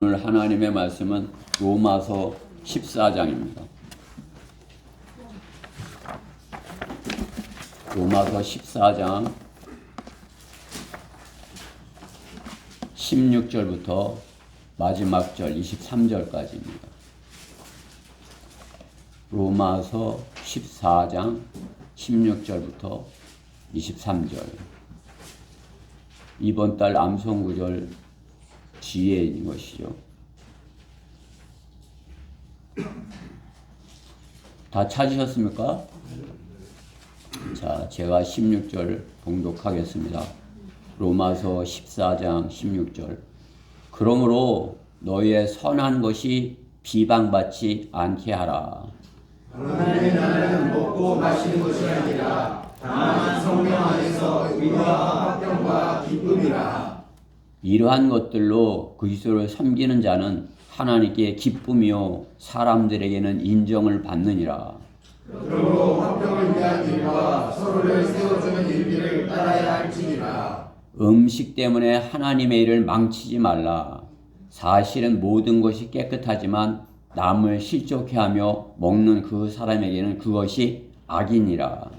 오늘 하나님의 말씀은 로마서 14장입니다. 로마서 14장 16절부터 마지막 절 23절까지입니다. 로마서 14장 16절부터 23절. 이번 달 암송구절 뒤에 있는 것이죠. 다 찾으셨습니까? 자, 제가 16절 봉독하겠습니다. 로마서 14장 16절. 그러므로 너희의 선한 것이 비방받지 않게 하라. 하나님의 나라는 먹고 마시는 것이 아니라 다만 성령 안에서 의와 화평과 기쁨이라. 이러한 것들로 그리스도를 섬기는 자는 하나님께 기쁨이요 사람들에게는 인정을 받느니라. 그러므로 화평을 위한 일과 서로를 세워주는 일들을 따라야 할지니라. 음식 때문에 하나님의 일을 망치지 말라. 사실은 모든 것이 깨끗하지만 남을 실족해 하며 먹는 그 사람에게는 그것이 악이니라.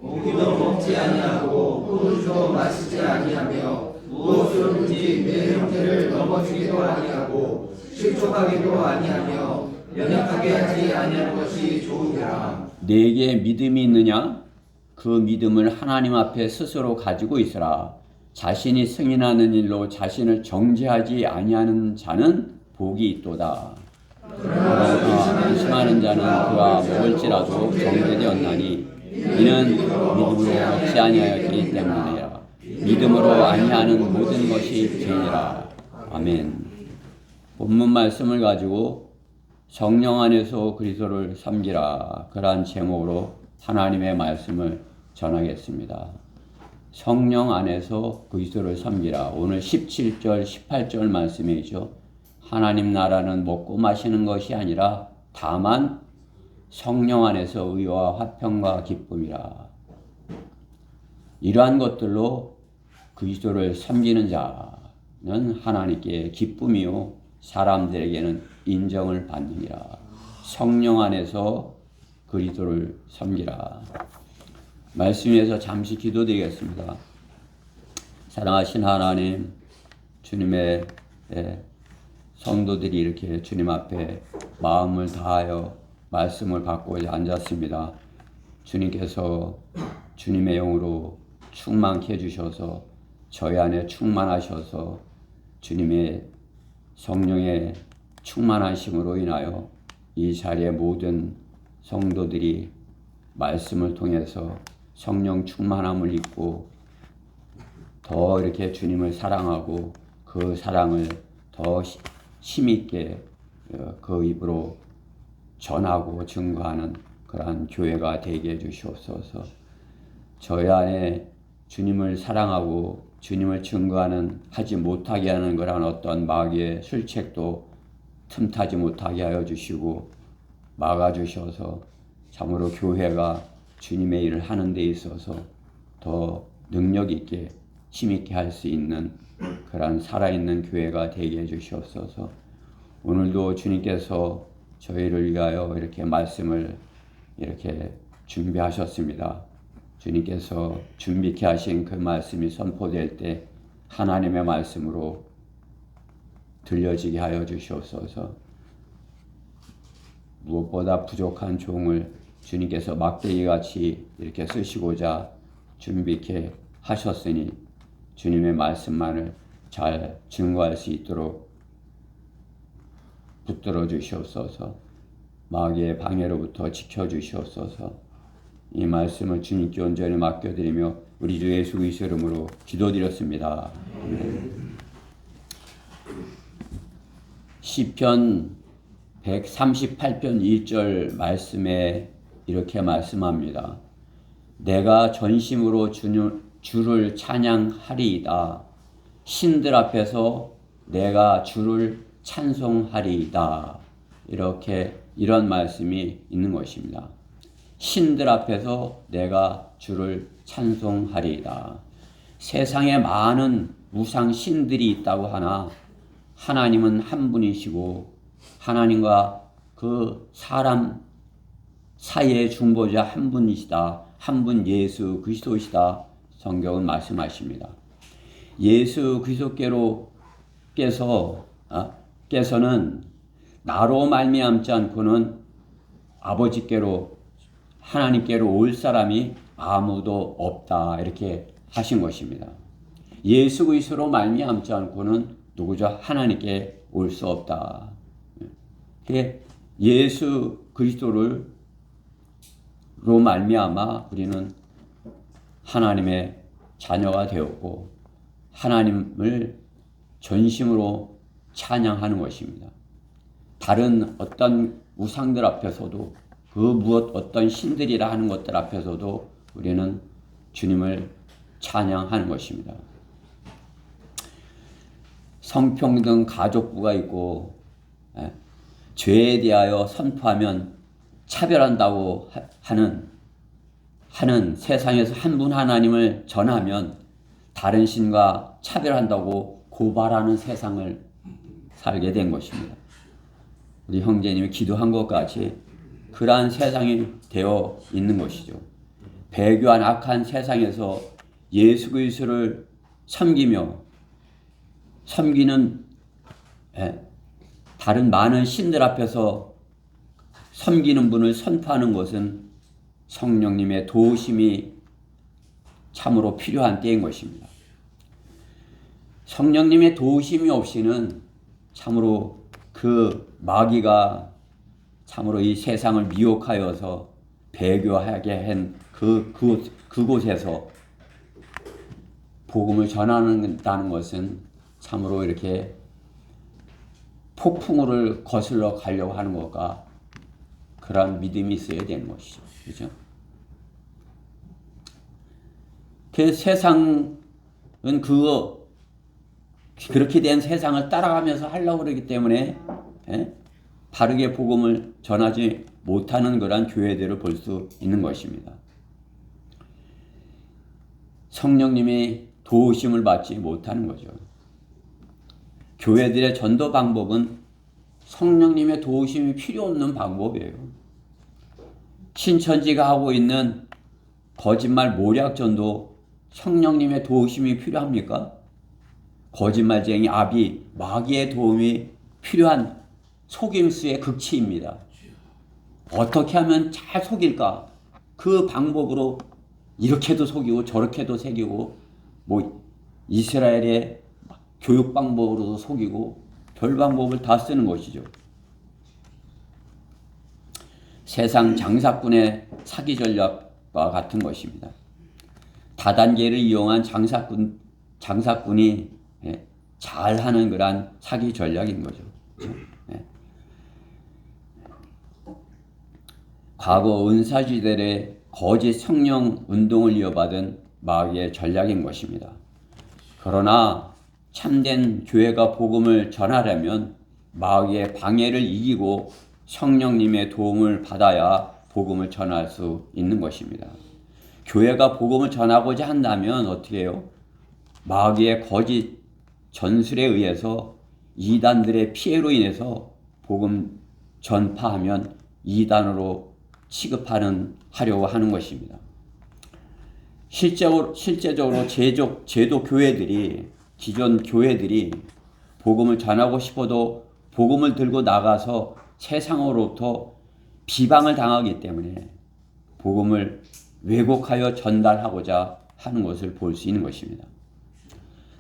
고기도 먹지 아니하고 포도주도 마시지 아니하며 무엇으로든지 내 형제를 넘어지기도 아니하고 실족하기도 아니하며 연약하게 하지 아니하는 것이 좋으니라. 내게 믿음이 있느냐? 그 믿음을 하나님 앞에 스스로 가지고 있으라. 자신이 승인하는 일로 자신을 정죄하지 아니하는 자는 복이 있도다. 그러나 의심하는 자는 그가 먹을지라도 정죄되었나니 이는 믿음으로 먹지 아니하였기 때문이라. 믿음으로 아니하는 모든 것이 죄니라. 아멘. 본문 말씀을 가지고 성령 안에서 그리스도를 섬기라, 그러한 제목으로 하나님의 말씀을 전하겠습니다. 성령 안에서 그리스도를 섬기라. 오늘 17절 18절 말씀이죠. 하나님 나라는 먹고 마시는 것이 아니라 다만 성령 안에서 의와 화평과 기쁨이라. 이러한 것들로 그리스도를 섬기는 자는 하나님께 기쁨이요 사람들에게는 인정을 받느니라. 성령 안에서 그리스도를 섬기라. 말씀에서 잠시 기도드리겠습니다. 사랑하신 하나님, 주님의 성도들이 이렇게 주님 앞에 마음을 다하여 말씀을 받고자 앉았습니다. 주님께서 주님의 영으로 충만케 해주셔서 저희 안에 충만하셔서 주님의 성령의 충만하심으로 인하여 이 자리의 모든 성도들이 말씀을 통해서 성령 충만함을 입고 더 이렇게 주님을 사랑하고 그 사랑을 더 힘있게 그 입으로 전하고 증거하는 그러한 교회가 되게 해주시옵소서. 저희 안에 주님을 사랑하고 주님을 증거하는 하지 못하게 하는 그런 어떤 마귀의 술책도 틈타지 못하게 하여 주시고 막아주셔서 참으로 교회가 주님의 일을 하는 데 있어서 더 능력 있게 힘있게 할 수 있는 그런 살아있는 교회가 되게 해주시옵소서. 오늘도 주님께서 저희를 위하여 이렇게 말씀을 이렇게 준비하셨습니다. 주님께서 준비케 하신 그 말씀이 선포될 때 하나님의 말씀으로 들려지게 하여 주시옵소서. 무엇보다 부족한 종을 주님께서 막대기같이 이렇게 쓰시고자 준비케 하셨으니 주님의 말씀만을 잘 증거할 수 있도록 붙들어 주시옵소서. 마귀의 방해로부터 지켜주시옵소서. 이 말씀을 주님께 온전히 맡겨드리며 우리 주 예수 그리스도의 이름으로 기도드렸습니다. 시편 138편 1절 말씀에 이렇게 말씀합니다. 내가 전심으로 주를 찬양하리이다. 신들 앞에서 내가 주를 찬송하리이다. 이런 말씀이 있는 것입니다. 신들 앞에서 내가 주를 찬송하리이다. 세상에 많은 우상 신들이 있다고 하나 하나님은 한 분이시고 하나님과 그 사람 사이의 중보자 한 분이시다. 한 분 예수 그리스도이시다. 성경은 말씀하십니다. 예수 그리스도께서는 나로 말미암지 않고는 아버지께로 하나님께로 올 사람이 아무도 없다. 이렇게 하신 것입니다. 예수 그리스도로 말미암지 않고는 누구죠? 하나님께 올 수 없다. 예수 그리스도로 말미암아 우리는 하나님의 자녀가 되었고 하나님을 전심으로 찬양하는 것입니다. 다른 어떤 우상들 앞에서도 그 무엇 어떤 신들이라 하는 것들 앞에서도 우리는 주님을 찬양하는 것입니다. 성평등 가족부가 있고 죄에 대하여 선포하면 차별한다고 하는 세상에서 한 분 하나님을 전하면 다른 신과 차별한다고 고발하는 세상을 살게 된 것입니다. 우리 형제님이 기도한 것 같이 그러한 세상이 되어 있는 것이죠. 배교한 악한 세상에서 예수 그리스도를 섬기는 다른 많은 신들 앞에서 섬기는 분을 선포하는 것은 성령님의 도우심이 참으로 필요한 때인 것입니다. 성령님의 도우심이 없이는 참으로 그 마귀가 참으로 이 세상을 미혹하여서 배교하게 한 그곳에서 복음을 전하는다는 것은 참으로 이렇게 폭풍우를 거슬러 가려고 하는 것과 그러한 믿음이 있어야 되는 것이죠. 그렇죠? 그 세상은 그렇게 된 세상을 따라가면서 하려고 그러기 때문에 바르게 복음을 전하지 못하는 그런 교회들을 볼 수 있는 것입니다. 성령님의 도우심을 받지 못하는 거죠. 교회들의 전도 방법은 성령님의 도우심이 필요 없는 방법이에요. 신천지가 하고 있는 거짓말 모략 전도 성령님의 도우심이 필요합니까? 거짓말쟁이 마귀의 도움이 필요한 속임수의 극치입니다. 어떻게 하면 잘 속일까? 그 방법으로 이렇게도 속이고 저렇게도 속이고 이스라엘의 교육 방법으로도 속이고 별 방법을 다 쓰는 것이죠. 세상 장사꾼의 사기 전략과 같은 것입니다. 다단계를 이용한 장사꾼이 잘하는 그런 사기 전략인 거죠. 과거 은사시대의 거짓 성령 운동을 이어받은 마귀의 전략인 것입니다. 그러나 참된 교회가 복음을 전하려면 마귀의 방해를 이기고 성령님의 도움을 받아야 복음을 전할 수 있는 것입니다. 교회가 복음을 전하고자 한다면 어떻게 해요? 마귀의 거짓 전술에 의해서 이단들의 피해로 인해서 복음 전파하면 이단으로 하려고 하는 것입니다. 실제적으로 제도 교회들이 기존 교회들이 복음을 전하고 싶어도 복음을 들고 나가서 세상으로부터 비방을 당하기 때문에 복음을 왜곡하여 전달하고자 하는 것을 볼 수 있는 것입니다.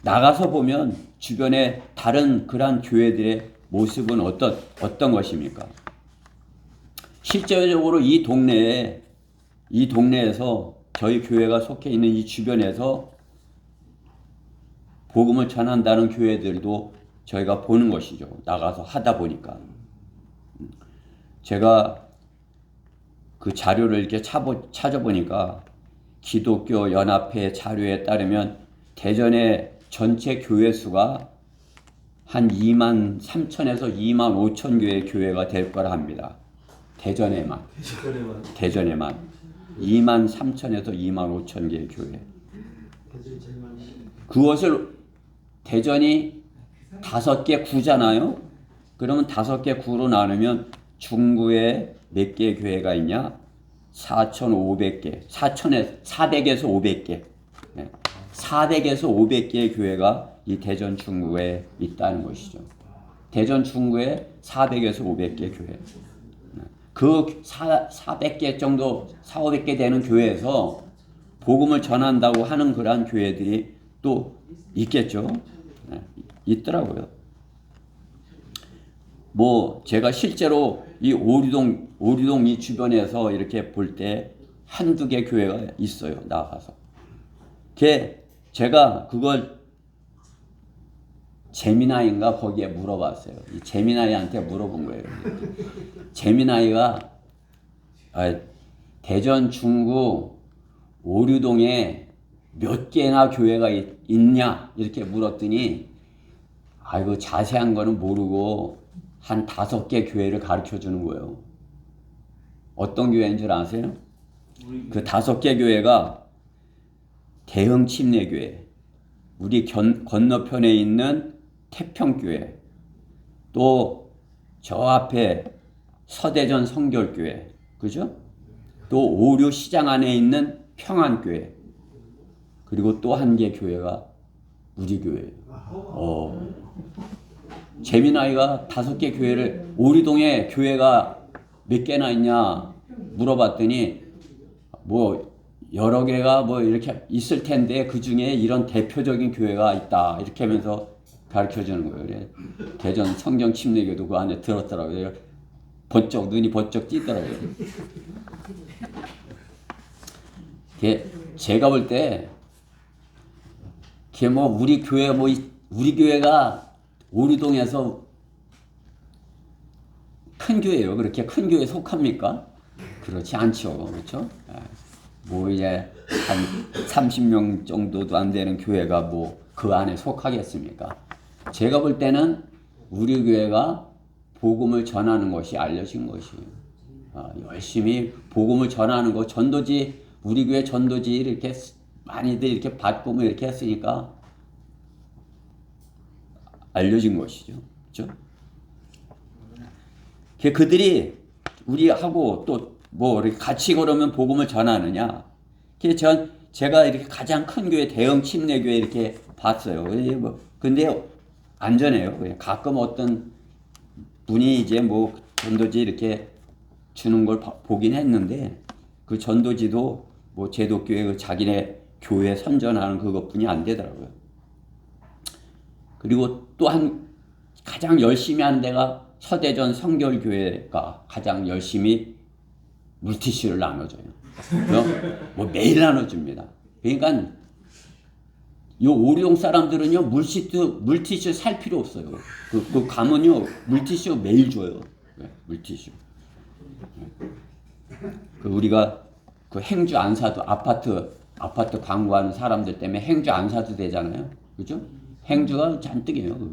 나가서 보면 주변에 다른 그러한 교회들의 모습은 어떤 것입니까? 실제적으로 이 동네에서 저희 교회가 속해 있는 이 주변에서 복음을 전한다는 교회들도 저희가 보는 것이죠. 나가서 하다 보니까. 제가 그 자료를 이렇게 찾아보니까 기독교 연합회 자료에 따르면 대전의 전체 교회 수가 한 2만 3천에서 2만 5천 개의 교회가 될 거라 합니다. 대전에만 2만 3천에서 2만 5천 개의 교회. 그것을 대전이 5개 구잖아요. 그러면 5개 구로 나누면 중구에 몇 개 교회가 있냐? 4,500개. 400에서 500개. 400에서 500개의 교회가 이 대전 중구에 있다는 것이죠. 대전 중구에 400에서 500개 교회. 그 400개 정도, 500개 되는 교회에서 복음을 전한다고 하는 그러한 교회들이 또 있겠죠. 있더라고요. 뭐 제가 실제로 이 오류동 이 주변에서 이렇게 볼 때 한두 개 교회가 있어요. 나가서. 제가 그걸 재미나이인가 거기에 물어봤어요. 이 재미나이한테 물어본 거예요. 재미나이가 대전 중구 오류동에 몇 개나 교회가 있냐 이렇게 물었더니 아이고 자세한 거는 모르고 한 5개 교회를 가르쳐 주는 거예요. 어떤 교회인 줄 아세요? 그 5개 교회가 대흥 침례교회, 우리 건너편에 있는 태평교회, 또 저 앞에 서대전 성결교회, 그죠? 또 오류 시장 안에 있는 평안교회, 그리고 또 한 개 교회가 우리 교회예요. 재미나이가 5개 교회를, 오류동에 교회가 몇 개나 있냐 물어봤더니 뭐 여러 개가 뭐 이렇게 있을 텐데 그 중에 이런 대표적인 교회가 있다 이렇게 하면서 가르쳐 주는 거예요. 그래. 대전 성경 침례교도 그 안에 들었더라고요. 눈이 번쩍 띄더라고요. 제가 볼 때 뭐 우리 교회가 오류동에서 큰 교회예요. 그렇게 큰 교회에 속합니까? 그렇지 않죠. 그렇죠? 뭐 이제 한 30명 정도도 안 되는 교회가 뭐 그 안에 속하겠습니까? 제가 볼 때는 우리 교회가 복음을 전하는 것이 알려진 것이에요. 열심히 복음을 전하는 것, 전도지, 우리 교회 전도지 이렇게 많이들 이렇게 받고 뭐 이렇게 했으니까 알려진 것이죠. 그렇죠? 그들이 우리하고 또 뭐 이렇게 같이 걸으면 복음을 전하느냐? 제가 이렇게 가장 큰 교회 대형 침례교회 이렇게 봤어요. 근데 안전해요. 가끔 어떤 분이 이제 뭐 전도지 이렇게 주는 걸 보긴 했는데 그 전도지도 뭐 제독교회 그 자기네 교회 선전하는 그것뿐이 안 되더라고요. 그리고 또 가장 열심히 하는 데가 서대전 성결교회가 가장 열심히 물티슈를 나눠줘요. 뭐 매일 나눠줍니다. 그러니까 이 오류동 사람들은요 물티슈 살 필요 없어요. 그 가면요 물티슈 매일 줘요. 물티슈. 우리가 그 행주 안 사도 아파트 광고하는 사람들 때문에 행주 안 사도 되잖아요. 그죠? 행주가 잔뜩이에요.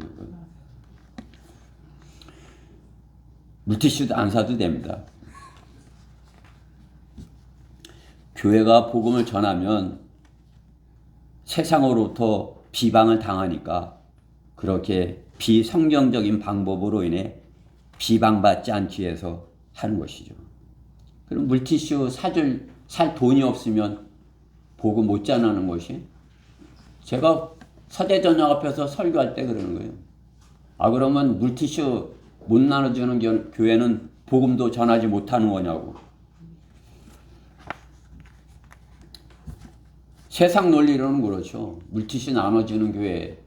물티슈도 안 사도 됩니다. 교회가 복음을 전하면 세상으로부터 비방을 당하니까 그렇게 비성경적인 방법으로 인해 비방받지 않기 위해서 하는 것이죠. 그럼 물티슈 살 돈이 없으면 복음 못 전하는 것이? 제가 서대전역 앞에서 설교할 때 그러는 거예요. 그러면 물티슈 못 나눠주는 교회는 복음도 전하지 못하는 거냐고. 세상 논리로는 그렇죠. 물티슈 나눠주는 교회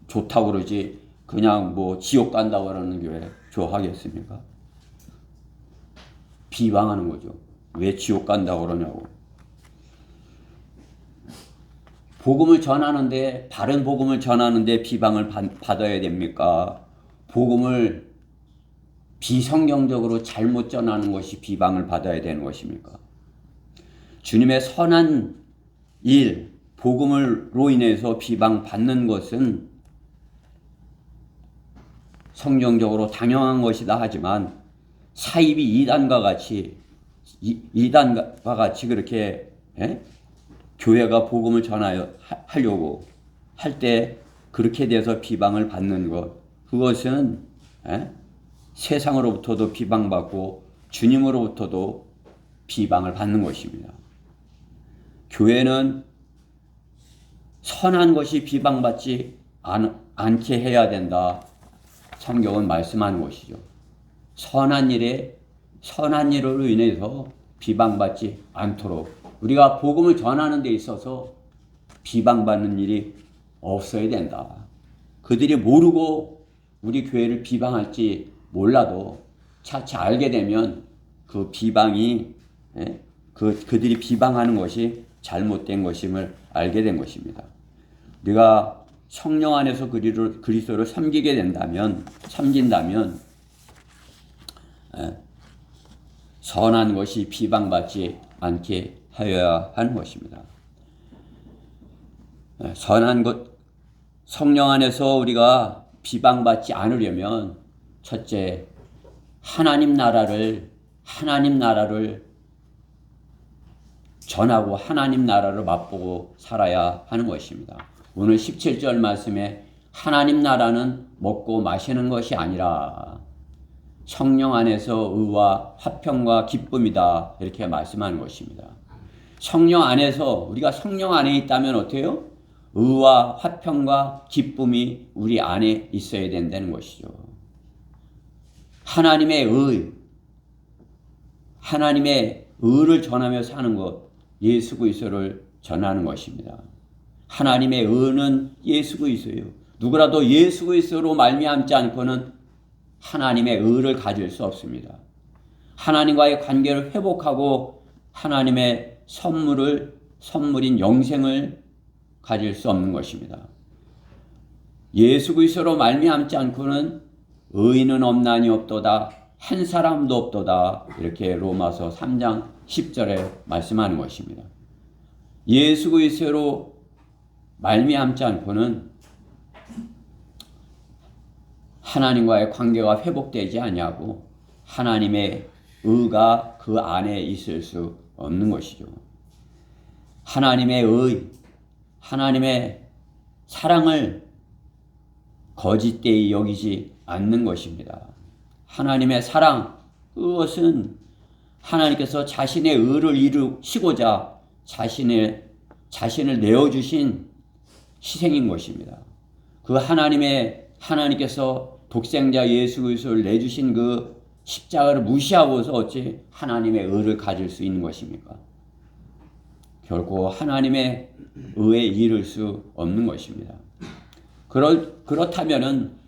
좋다고 그러지 그냥 뭐 지옥 간다고 그러는 교회 좋아하겠습니까? 비방하는 거죠. 왜 지옥 간다고 그러냐고. 복음을 전하는데, 바른 복음을 전하는데 비방을 받아야 됩니까? 복음을 비성경적으로 잘못 전하는 것이 비방을 받아야 되는 것입니까? 주님의 선한 일, 복음으로 인해서 비방받는 것은 성경적으로 당연한 것이다 하지만 사입이 이단과 같이 그렇게 교회가 복음을 전하여 하려고 할 때 그렇게 돼서 비방을 받는 것, 그것은 세상으로부터도 비방받고 주님으로부터도 비방을 받는 것입니다. 교회는 선한 것이 비방받지 않게 해야 된다. 성경은 말씀하는 것이죠. 선한 일으로 인해서 비방받지 않도록 우리가 복음을 전하는 데 있어서 비방받는 일이 없어야 된다. 그들이 모르고 우리 교회를 비방할지 몰라도 차차 알게 되면 그 비방이 그들이 비방하는 것이 잘못된 것임을 알게 된 것입니다. 우리가 성령 안에서 그리스도를 섬긴다면 선한 것이 비방받지 않게 하여야 하는 것입니다. 선한 것, 성령 안에서 우리가 비방받지 않으려면 첫째, 하나님 나라를 전하고 하나님 나라를 맛보고 살아야 하는 것입니다. 오늘 17절 말씀에 하나님 나라는 먹고 마시는 것이 아니라 성령 안에서 의와 화평과 기쁨이다. 이렇게 말씀하는 것입니다. 성령 안에서 우리가 성령 안에 있다면 어때요? 의와 화평과 기쁨이 우리 안에 있어야 된다는 것이죠. 하나님의 의를 전하며 사는 것, 예수 그리스도를 전하는 것입니다. 하나님의 의는 예수 그리스도예요. 누구라도 예수 그리스도로 말미암지 않고는 하나님의 의를 가질 수 없습니다. 하나님과의 관계를 회복하고 하나님의 선물인 영생을 가질 수 없는 것입니다. 예수 그리스도로 말미암지 않고는 의인은 없나니 없도다. 한 사람도 없도다. 이렇게 로마서 3장 10절에 말씀하는 것입니다. 예수 그리스도로 말미암지 않고는 하나님과의 관계가 회복되지 아니하고 하나님의 의가 그 안에 있을 수 없는 것이죠. 하나님의 의, 하나님의 사랑을 거짓되이 여기지 않는 것입니다. 하나님의 사랑, 그것은 하나님께서 자신의 의를 이루시고자 자신을 내어주신 희생인 것입니다. 그 하나님께서 독생자 예수 그리스도를 내주신 그 십자가를 무시하고서 어찌 하나님의 의를 가질 수 있는 것입니까? 결코 하나님의 의에 이를 수 없는 것입니다. 그렇다면은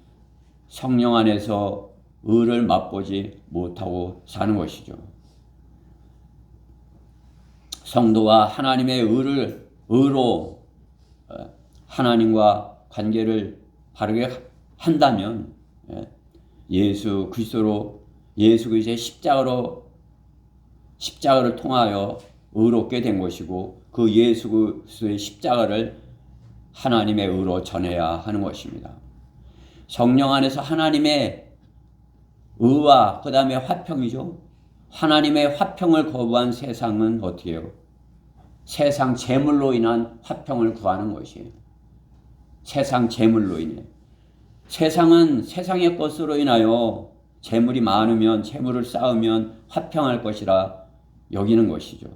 성령 안에서 의를 맛보지 못하고 사는 것이죠. 성도가 하나님의 의로 하나님과 관계를 바르게 한다면 예수 그리스도의 십자가를 통하여 의롭게 된 것이고 그 예수 그리스도의 십자가를 하나님의 의로 전해야 하는 것입니다. 성령 안에서 하나님의 의와 그 다음에 화평이죠. 하나님의 화평을 거부한 세상은 어떻게 해요? 세상 재물로 인한 화평을 구하는 것이에요. 세상 재물로 인해. 세상은 세상의 것으로 인하여 재물이 많으면 재물을 쌓으면 화평할 것이라 여기는 것이죠.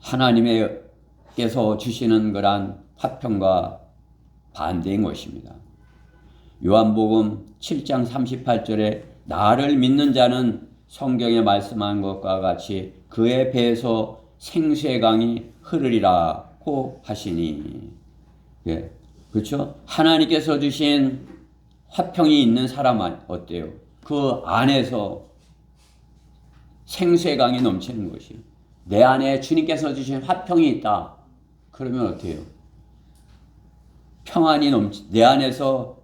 하나님께서 주시는 그런 화평과 반대인 것입니다. 요한복음 7장 38절에 나를 믿는 자는 성경에 말씀한 것과 같이 그의 배에서 생수의 강이 흐르리라고 하시니, 그렇죠? 하나님께서 주신 화평이 있는 사람은 어때요? 그 안에서 생수의 강이 넘치는 것이. 내 안에 주님께서 주신 화평이 있다. 그러면 어때요? 평안이 내 안에서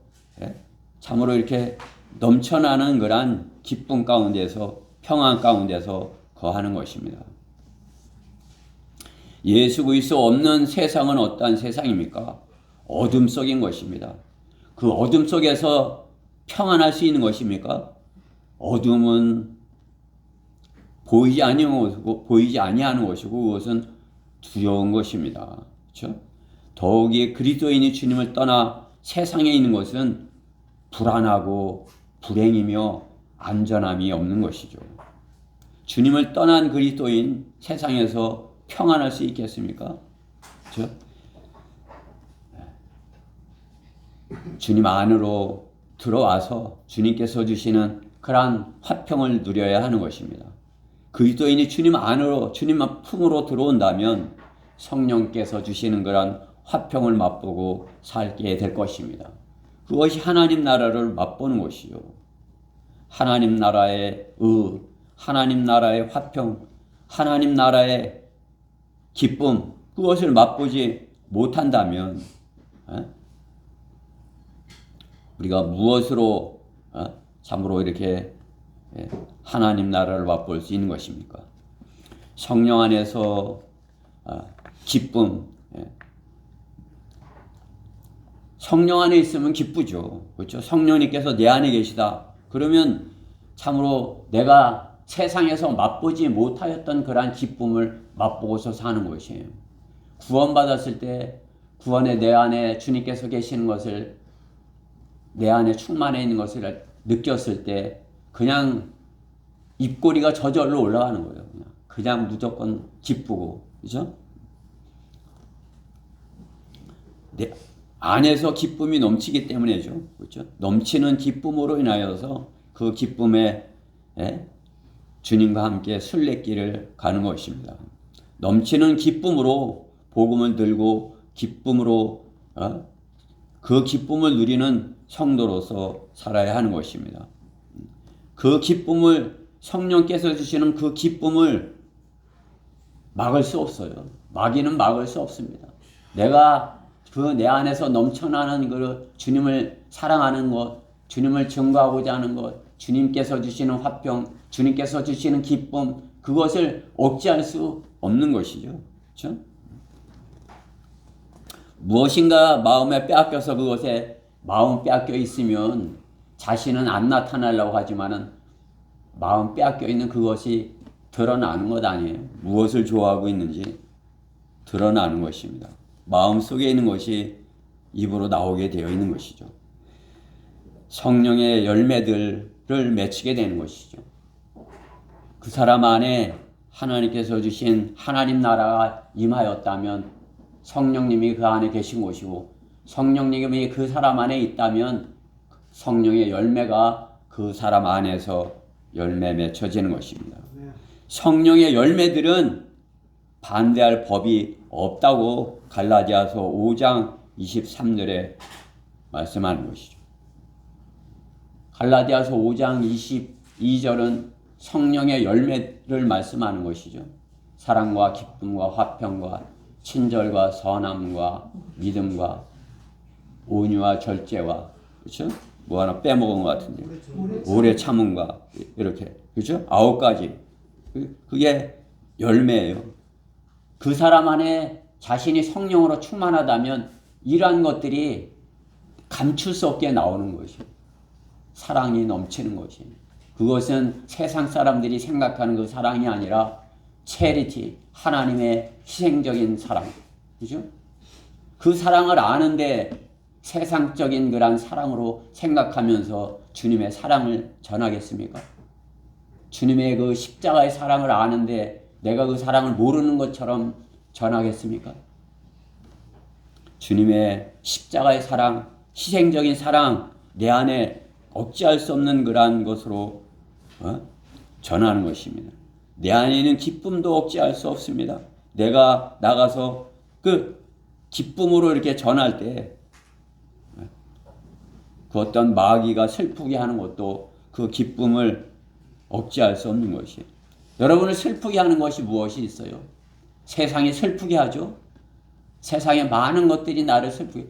참으로 이렇게 넘쳐나는 그런 기쁨 가운데서 평안 가운데서 거하는 것입니다. 예수 그리스도 없는 세상은 어떠한 세상입니까? 어둠 속인 것입니다. 그 어둠 속에서 평안할 수 있는 것입니까? 어둠은 보이지 아니하는 것이고 그것은 두려운 것입니다. 그렇죠? 더욱이 그리스도인이 주님을 떠나 세상에 있는 것은 불안하고 불행이며 안전함이 없는 것이죠. 주님을 떠난 그리스도인 세상에서 평안할 수 있겠습니까? 그렇죠? 주님 안으로 들어와서 주님께서 주시는 그러한 화평을 누려야 하는 것입니다. 그리스도인이 주님 안으로, 주님 품으로 들어온다면 성령께서 주시는 그런 화평을 맛보고 살게 될 것입니다. 그것이 하나님 나라를 맛보는 것이요. 하나님 나라의 하나님 나라의 화평, 하나님 나라의 기쁨, 그것을 맛보지 못한다면 우리가 무엇으로 참으로 이렇게 하나님 나라를 맛볼 수 있는 것입니까? 성령 안에서 기쁨, 성령 안에 있으면 기쁘죠. 그렇죠? 성령님께서 내 안에 계시다. 그러면 참으로 내가 세상에서 맛보지 못하였던 그러한 기쁨을 맛보고서 사는 것이에요. 구원받았을 때 구원의 내 안에 주님께서 계시는 것을, 내 안에 충만해 있는 것을 느꼈을 때 그냥 입꼬리가 저절로 올라가는 거예요. 그냥 무조건 기쁘고, 그죠? 내 안에서 기쁨이 넘치기 때문이죠. 그렇죠? 넘치는 기쁨으로 인하여서 그 기쁨에 주님과 함께 순례길을 가는 것입니다. 넘치는 기쁨으로 복음을 들고 기쁨으로 그 기쁨을 누리는 성도로서 살아야 하는 것입니다. 그 기쁨을, 성령께서 주시는 그 기쁨을 막을 수 없어요. 막이는 막을 수 없습니다. 내가 그 내 안에서 넘쳐나는 그 주님을 사랑하는 것, 주님을 증거하고자 하는 것, 주님께서 주시는 화평, 주님께서 주시는 기쁨, 그것을 억제할 수 없는 것이죠. 그렇죠? 무엇인가 마음에 빼앗겨서 그것에 마음 빼앗겨 있으면 자신은 안 나타나려고 하지만은 마음 빼앗겨 있는 그것이 드러나는 것 아니에요. 무엇을 좋아하고 있는지 드러나는 것입니다. 마음 속에 있는 것이 입으로 나오게 되어 있는 것이죠. 성령의 열매들을 맺히게 되는 것이죠. 그 사람 안에 하나님께서 주신 하나님 나라가 임하였다면 성령님이 그 안에 계신 것이고, 성령님이 그 사람 안에 있다면 성령의 열매가 그 사람 안에서 열매 맺혀지는 것입니다. 성령의 열매들은 반대할 법이 없다고 갈라디아서 5장 23절에 말씀하는 것이죠. 갈라디아서 5장 22절은 성령의 열매를 말씀하는 것이죠. 사랑과 기쁨과 화평과 친절과 선함과 믿음과 온유와 절제와, 그렇죠? 뭐 하나 빼먹은 것 같은데, 오래 참음과 이렇게, 그렇죠? 9가지. 그게 열매예요. 그 사람 안에 자신이 성령으로 충만하다면 이러한 것들이 감출 수 없게 나오는 것이, 사랑이 넘치는 것이, 그것은 세상 사람들이 생각하는 그 사랑이 아니라 체리티, 하나님의 희생적인 사랑, 그죠? 그 사랑을 아는데 세상적인 그런 사랑으로 생각하면서 주님의 사랑을 전하겠습니까? 주님의 그 십자가의 사랑을 아는데 내가 그 사랑을 모르는 것처럼 전하겠습니까? 주님의 십자가의 사랑, 희생적인 사랑, 내 안에 억제할 수 없는 그러한 것으로 전하는 것입니다. 내 안에 있는 기쁨도 억제할 수 없습니다. 내가 나가서 그 기쁨으로 이렇게 전할 때 그 어떤 마귀가 슬프게 하는 것도 그 기쁨을 억제할 수 없는 것이에요. 여러분을 슬프게 하는 것이 무엇이 있어요? 세상이 슬프게 하죠. 세상에 많은 것들이 나를 슬프게,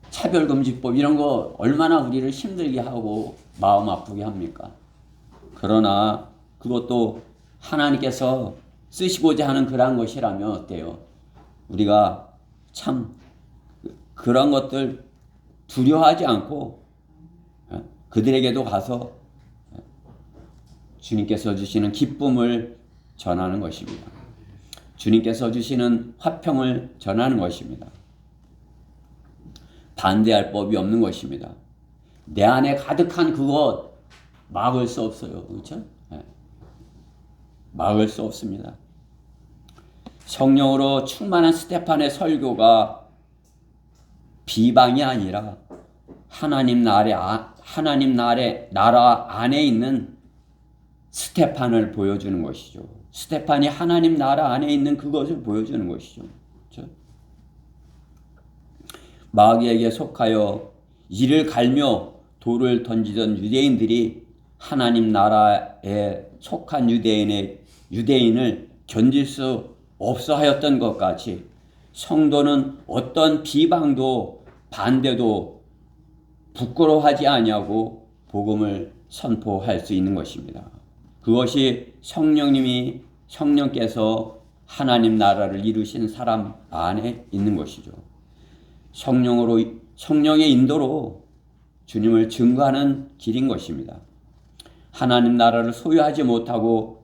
차별금지법 이런 거 얼마나 우리를 힘들게 하고 마음 아프게 합니까? 그러나 그것도 하나님께서 쓰시고자 하는 그러한 것이라면 어때요? 우리가 참 그런 것들 두려워하지 않고 그들에게도 가서 주님께서 주시는 기쁨을 전하는 것입니다. 주님께서 주시는 화평을 전하는 것입니다. 반대할 법이 없는 것입니다. 내 안에 가득한 그것 막을 수 없어요. 그렇죠? 네. 막을 수 없습니다. 성령으로 충만한 스테판의 설교가 비방이 아니라 하나님 나라 안에 있는 스테판을 보여주는 것이죠. 스테판이 하나님 나라 안에 있는 그것을 보여주는 것이죠. 그렇죠? 마귀에게 속하여 이를 갈며 돌을 던지던 유대인들이 하나님 나라에 속한 유대인을 견딜 수 없어 하였던 것 같이 성도는 어떤 비방도 반대도 부끄러워하지 아니하고 복음을 선포할 수 있는 것입니다. 그것이 성령께서 하나님 나라를 이루신 사람 안에 있는 것이죠. 성령의 인도로 주님을 증거하는 길인 것입니다. 하나님 나라를 소유하지 못하고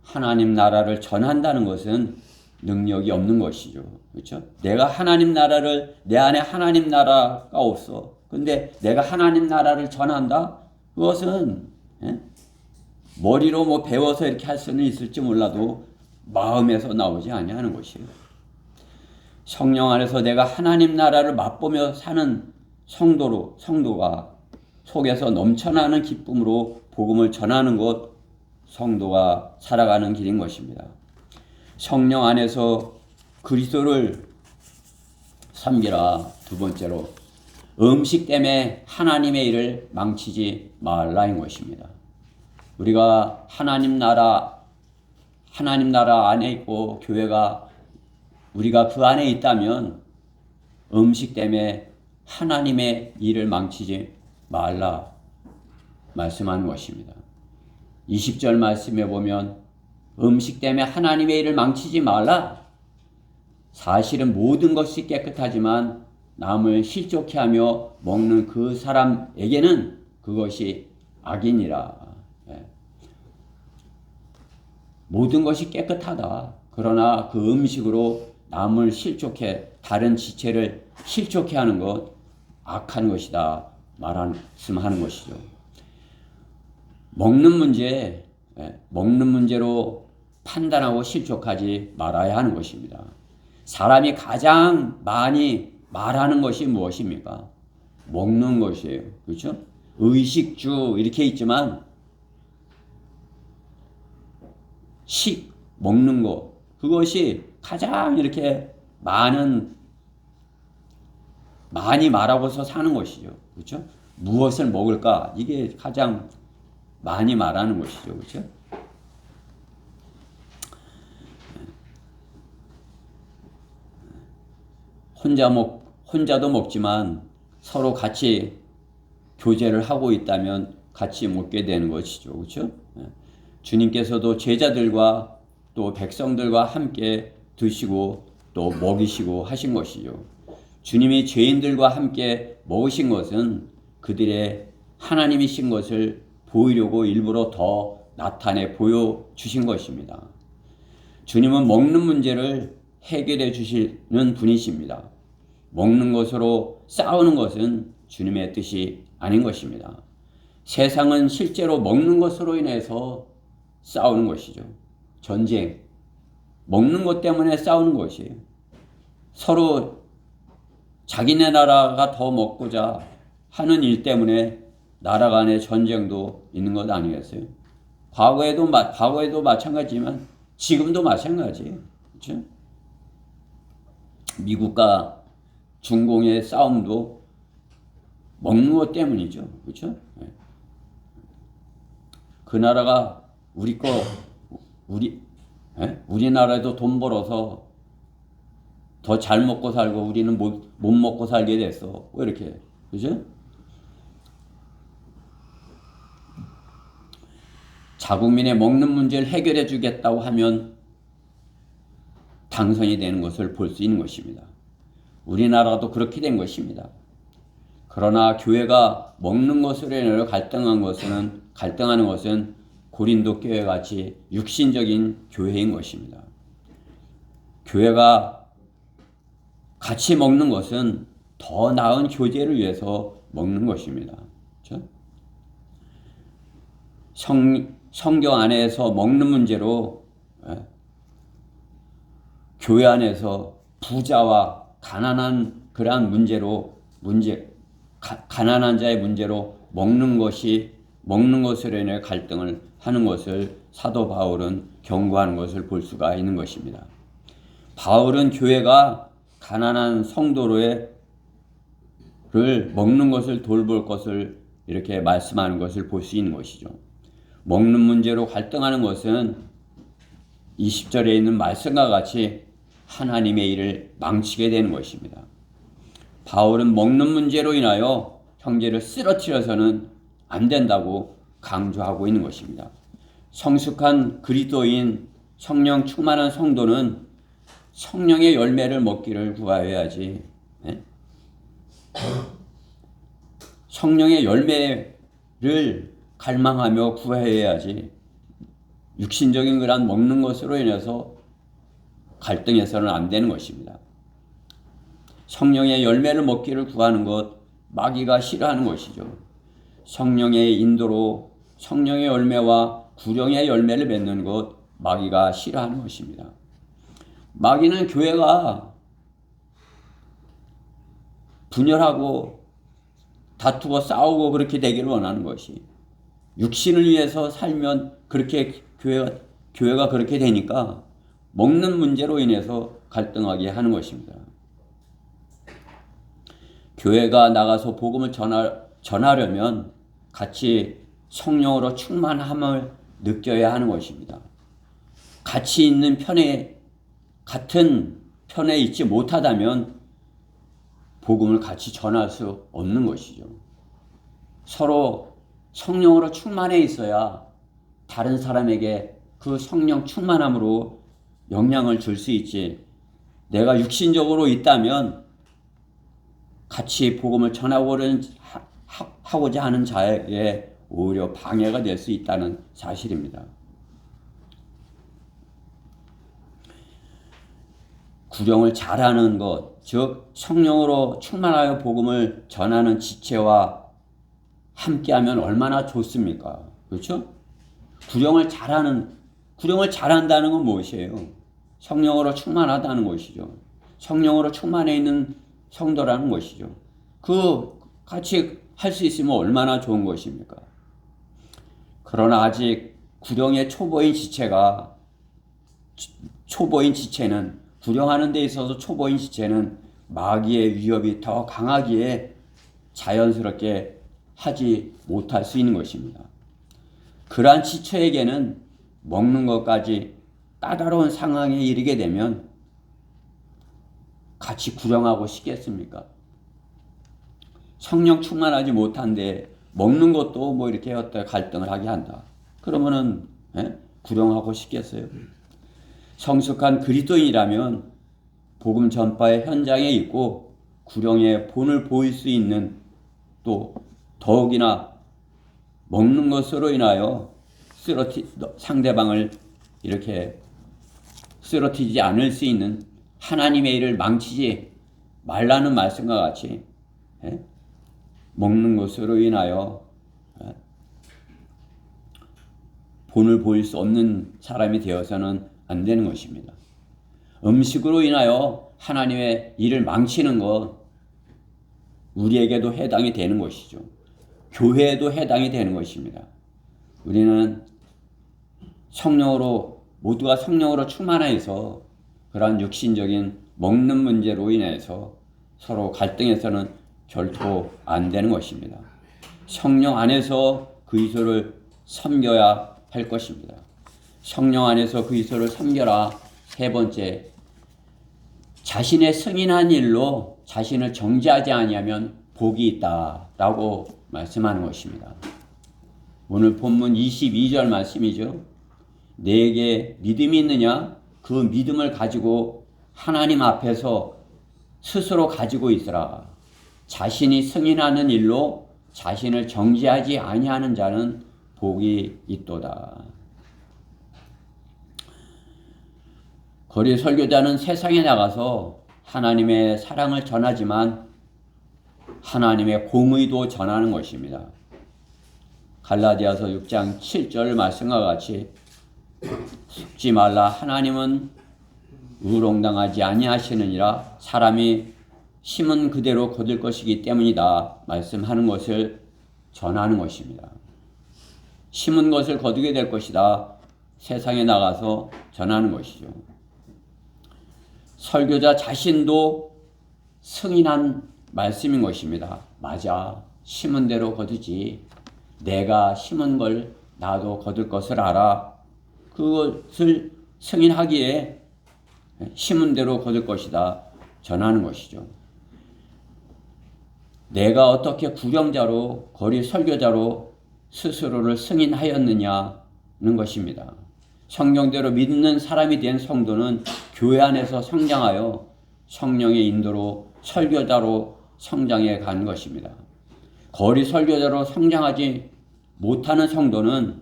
하나님 나라를 전한다는 것은 능력이 없는 것이죠. 그렇죠? 내가 하나님 나라를, 내 안에 하나님 나라가 없어. 근데 내가 하나님 나라를 전한다? 그것은 머리로 뭐 배워서 이렇게 할 수는 있을지 몰라도 마음에서 나오지 아니하는 것이에요. 성령 안에서 내가 하나님 나라를 맛보며 사는 성도가 속에서 넘쳐나는 기쁨으로 복음을 전하는 것, 성도가 살아가는 길인 것입니다. 성령 안에서 그리스도를 섬기라. 두 번째로 음식 때문에 하나님의 일을 망치지 말라인 것입니다. 우리가 하나님 나라 안에 있고 교회가 우리가 그 안에 있다면 음식 때문에 하나님의 일을 망치지 말라 말씀하는 것입니다. 20절 말씀에 보면 음식 때문에 하나님의 일을 망치지 말라. 사실은 모든 것이 깨끗하지만 남을 실족해 하며 먹는 그 사람에게는 그것이 악이니라. 모든 것이 깨끗하다. 그러나 그 음식으로 남을 다른 지체를 실족해 하는 것 악한 것이다 말씀하는 것이죠. 먹는 문제로 판단하고 실족하지 말아야 하는 것입니다. 사람이 가장 많이 말하는 것이 무엇입니까? 먹는 것이에요. 그렇죠? 의식주 이렇게 있지만 먹는 것, 그것이 가장 이렇게 많이 말하고서 사는 것이죠. 그렇죠? 무엇을 먹을까? 이게 가장 많이 말하는 것이죠. 그렇죠? 혼자도 먹지만 서로 같이 교제를 하고 있다면 같이 먹게 되는 것이죠. 그렇죠? 주님께서도 제자들과 또 백성들과 함께 드시고 또 먹이시고 하신 것이죠. 주님이 죄인들과 함께 먹으신 것은 그들의 하나님이신 것을 보이려고 일부러 더 나타내 보여주신 것입니다. 주님은 먹는 문제를 해결해 주시는 분이십니다. 먹는 것으로 싸우는 것은 주님의 뜻이 아닌 것입니다. 세상은 실제로 먹는 것으로 인해서 싸우는 것이죠. 전쟁, 먹는 것 때문에 싸우는 것이에요. 서로 자기네 나라가 더 먹고자 하는 일 때문에 나라 간의 전쟁도 있는 것 아니겠어요? 과거에도 마찬가지지만 지금도 마찬가지예요. 그렇죠? 미국과 중공의 싸움도 먹는 것 때문이죠. 그렇죠? 그 나라가 우리나라에도 돈 벌어서 더 잘 먹고 살고 우리는 못 먹고 살게 됐어. 왜 이렇게? 그죠? 자국민의 먹는 문제를 해결해 주겠다고 하면 당선이 되는 것을 볼 수 있는 것입니다. 우리나라도 그렇게 된 것입니다. 그러나 교회가 먹는 것으로 인해 갈등하는 것은 고린도 교회 같이 육신적인 교회인 것입니다. 교회가 같이 먹는 것은 더 나은 교제를 위해서 먹는 것입니다. 그렇죠? 성경 안에서 먹는 문제로 교회 안에서 부자와 가난한 그러한 가난한 자의 문제로 먹는 것으로 인해 갈등을 하는 것을 사도 바울은 경고하는 것을 볼 수가 있는 것입니다. 바울은 교회가 가난한 성도를 먹는 것을 돌볼 것을 이렇게 말씀하는 것을 볼 수 있는 것이죠. 먹는 문제로 갈등하는 것은 20절에 있는 말씀과 같이 하나님의 일을 망치게 되는 것입니다. 바울은 먹는 문제로 인하여 형제를 쓰러뜨려서는 안 된다고 강조하고 있는 것입니다. 성숙한 그리스도인 성령 충만한 성도는 성령의 열매를 먹기를 구하여야지. 성령의 열매를 갈망하며 구해야지 육신적인 그런 먹는 것으로 인해서 갈등해서는 안 되는 것입니다. 성령의 열매를 먹기를 구하는 것 마귀가 싫어하는 것이죠. 성령의 인도로 성령의 열매와 구령의 열매를 맺는 것 마귀가 싫어하는 것입니다. 마귀는 교회가 분열하고 다투고 싸우고 그렇게 되기를 원하는 것이, 육신을 위해서 살면 그렇게 교회가 그렇게 되니까 먹는 문제로 인해서 갈등하게 하는 것입니다. 교회가 나가서 복음을 전하려면 같이 성령으로 충만함을 느껴야 하는 것입니다. 같이 있는 같은 편에 있지 못하다면 복음을 같이 전할 수 없는 것이죠. 서로 성령으로 충만해 있어야 다른 사람에게 그 성령 충만함으로 영향을 줄 수 있지, 내가 육신적으로 있다면 같이 복음을 전하고자 하는 자에게 오히려 방해가 될 수 있다는 사실입니다. 구령을 잘하는 것, 즉 성령으로 충만하여 복음을 전하는 지체와 함께하면 얼마나 좋습니까? 그렇죠? 구령을 잘한다는 건 무엇이에요? 성령으로 충만하다는 것이죠. 성령으로 충만해 있는 성도라는 것이죠. 같이 할 수 있으면 얼마나 좋은 것입니까? 그러나 아직 구령의 초보인 지체는 구령하는 데 있어서 초보인 지체는 마귀의 위협이 더 강하기에 자연스럽게 하지 못할 수 있는 것입니다. 그러한 지체에게는 먹는 것까지 까다로운 상황에 이르게 되면 같이 구령하고 싶겠습니까? 성령 충만하지 못한데 먹는 것도 뭐 이렇게 어떤 갈등을 하게 한다. 그러면은 구령하고 싶겠어요? 성숙한 그리스도인이라면 복음 전파의 현장에 있고 구령의 본을 보일 수 있는, 또 더욱이나 먹는 것으로 인하여 상대방을 이렇게 쓰러뜨리지 않을 수 있는 하나님의 일을 망치지 말라는 말씀과 같이 먹는 것으로 인하여 본을 보일 수 없는 사람이 되어서는 안 되는 것입니다. 음식으로 인하여 하나님의 일을 망치는 것, 우리에게도 해당이 되는 것이죠. 교회에도 해당이 되는 것입니다. 우리는 모두가 성령으로 충만해서 그러한 육신적인 먹는 문제로 인해서 서로 갈등해서는 결코 안 되는 것입니다. 성령 안에서 그리스도를 섬겨야 할 것입니다. 성령 안에서 그리스도를 섬겨라. 세 번째, 자신의 승인한 일로 자신을 정죄하지 아니하면 복이 있다라고 말씀하는 것입니다. 오늘 본문 22절 말씀이죠. 내게 믿음이 있느냐? 그 믿음을 가지고 하나님 앞에서 스스로 가지고 있으라. 자신이 승인하는 일로 자신을 정죄하지 아니하는 자는 복이 있도다. 거리 설교자는 세상에 나가서 하나님의 사랑을 전하지만 하나님의 공의도 전하는 것입니다. 갈라디아서 6장 7절 말씀과 같이 속지 말라 하나님은 의롱당하지 아니하시느니라 사람이 심은 그대로 거둘 것이기 때문이다 말씀하는 것을 전하는 것입니다. 심은 것을 거두게 될 것이다. 세상에 나가서 전하는 것이죠. 설교자 자신도 승인한 말씀인 것입니다. 맞아. 심은 대로 거두지. 내가 심은 걸 나도 거둘 것을 알아. 그것을 승인하기에 심은 대로 거둘 것이다. 전하는 것이죠. 내가 어떻게 구경자로 거리 설교자로 스스로를 승인하였느냐는 것입니다. 성경대로 믿는 사람이 된 성도는 교회 안에서 성장하여 성령의 인도로 설교자로 성장해 가는 것입니다. 거리 설교자로 성장하지 못하는 성도는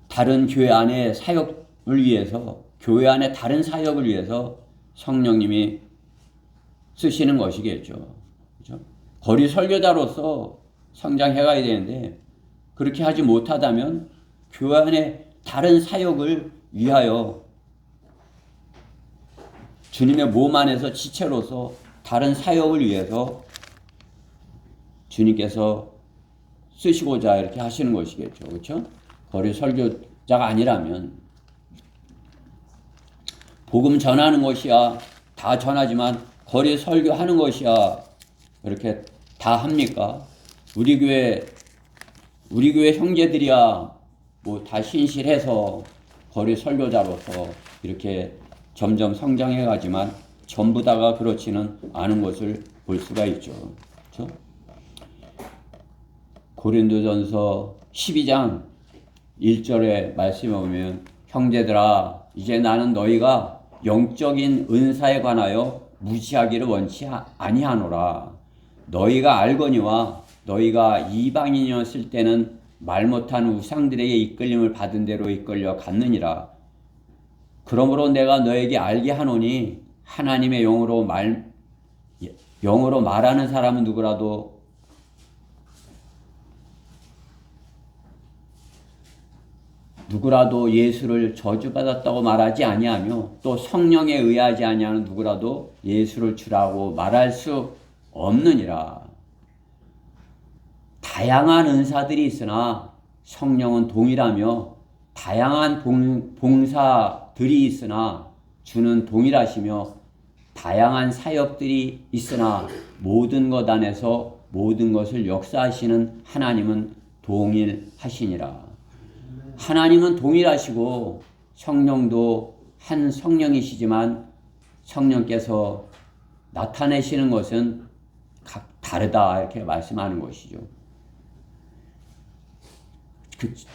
다른 교회 안의 사역을 위해서, 교회 안의 다른 사역을 위해서 성령님이 쓰시는 것이겠죠. 그렇죠? 거리 설교자로서 성장해 가야 되는데 그렇게 하지 못하다면 교회 안에 다른 사역을 위하여 주님의 몸 안에서 지체로서 다른 사역을 위해서 주님께서 쓰시고자 이렇게 하시는 것이겠죠. 그렇죠? 거리 설교자가 아니라면 복음 전하는 것이야 다 전하지만 거리 설교하는 것이야 이렇게 다 합니까? 우리 교회 형제들이야 뭐 다 신실해서 거리 설교자로서 이렇게 점점 성장해 가지만 전부 다가 그렇지는 않은 것을 볼 수가 있죠. 그렇죠? 고린도전서 12장 1절의 말씀에 보면 형제들아 이제 나는 너희가 영적인 은사에 관하여 무시하기를 원치 아니하노라. 너희가 알거니와 너희가 이방인이었을 때는 말 못한 우상들에게 이끌림을 받은 대로 이끌려 갔느니라. 그러므로 내가 너에게 알게 하노니 하나님의 영으로 말하는 사람은 누구라도 예수를 저주받았다고 말하지 아니하며 또 성령에 의하지 아니하는 누구라도 예수를 주라고 말할 수 없느니라. 다양한 은사들이 있으나 성령은 동일하며 다양한 봉사들이 있으나 주는 동일하시며 다양한 사역들이 있으나 모든 것 안에서 모든 것을 역사하시는 하나님은 동일하시니라. 하나님은 동일하시고 성령도 한 성령이시지만 성령께서 나타내시는 것은 다르다 이렇게 말씀하는 것이죠.